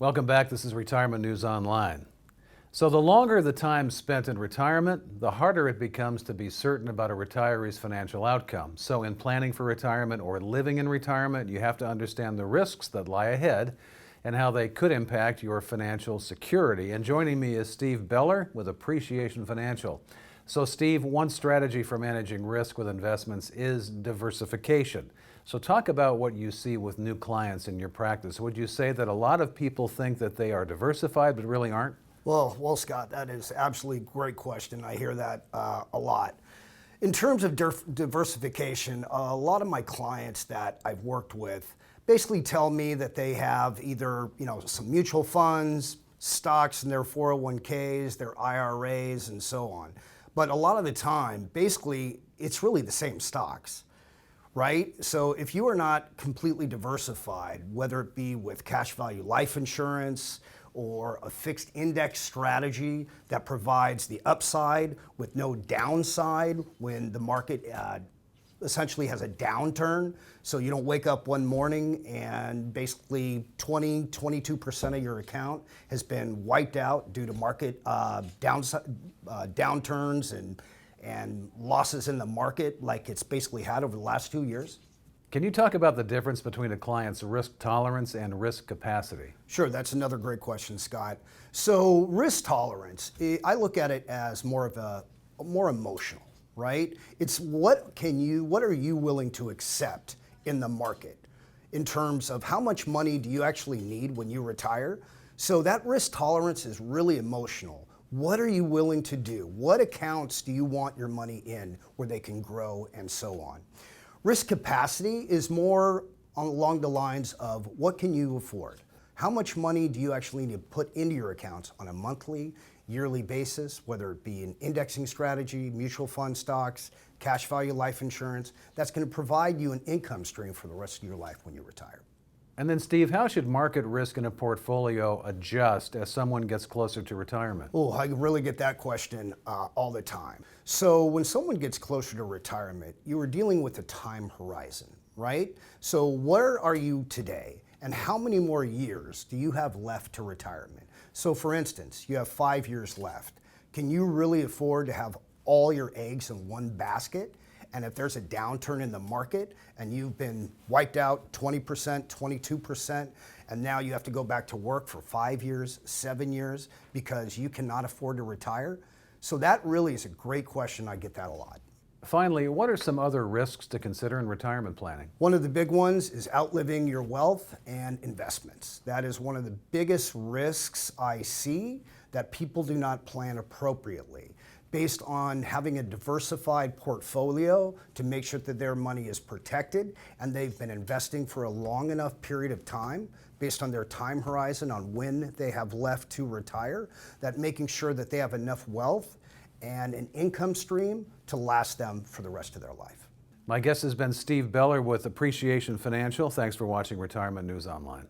Welcome back. This is Retirement News Online. So the longer the time spent in retirement, the harder it becomes to be certain about a retiree's financial outcome. So in planning for retirement or living in retirement, you have to understand the risks that lie ahead and how they could impact your financial security. And joining me is Steve Beller with Appreciation Financial. So Steve, one strategy for managing risk with investments is diversification. So talk about what you see with new clients in your practice. Would you say that a lot of people think that they are diversified but really aren't? Well, Scott, that is absolutely a great question. I hear that a lot. In terms of diversification, a lot of my clients that I've worked with basically tell me that they have either some mutual funds, stocks in their 401ks, their IRAs, and so on. But a lot of the time, basically, it's really the same stocks, right? So if you are not completely diversified, whether it be with cash value life insurance or a fixed index strategy that provides the upside with no downside when the market essentially has a downturn, so you don't wake up one morning and basically 22% of your account has been wiped out due to market downturns and losses in the market like it's basically had over the last 2 years. Can you talk about the difference between a client's risk tolerance and risk capacity? Sure, that's another great question, Scott. So risk tolerance, I look at it as more emotional, right? It's what are you willing to accept in the market in terms of how much money do you actually need when you retire? So that risk tolerance is really emotional. What are you willing to do? What accounts do you want your money in where they can grow and so on? Risk capacity is more along the lines of what can you afford? How much money do you actually need to put into your accounts on a monthly, yearly basis, whether it be an indexing strategy, mutual fund stocks, cash value life insurance, that's going to provide you an income stream for the rest of your life when you retire. And then Steve, how should market risk in a portfolio adjust as someone gets closer to retirement? Oh, I really get that question all the time. So when someone gets closer to retirement, you are dealing with a time horizon, right? So where are you today? And how many more years do you have left to retirement? So for instance, you have 5 years left. Can you really afford to have all your eggs in one basket? And if there's a downturn in the market and you've been wiped out 20%, 22%, and now you have to go back to work for 5 years, 7 years because you cannot afford to retire? So that really is a great question. I get that a lot. Finally, what are some other risks to consider in retirement planning? One of the big ones is outliving your wealth and investments. That is one of the biggest risks I see that people do not plan appropriately, based on having a diversified portfolio to make sure that their money is protected and they've been investing for a long enough period of time based on their time horizon on when they have left to retire, that making sure that they have enough wealth and an income stream to last them for the rest of their life. My guest has been Steve Beller with Appreciation Financial. Thanks for watching Retirement News Online.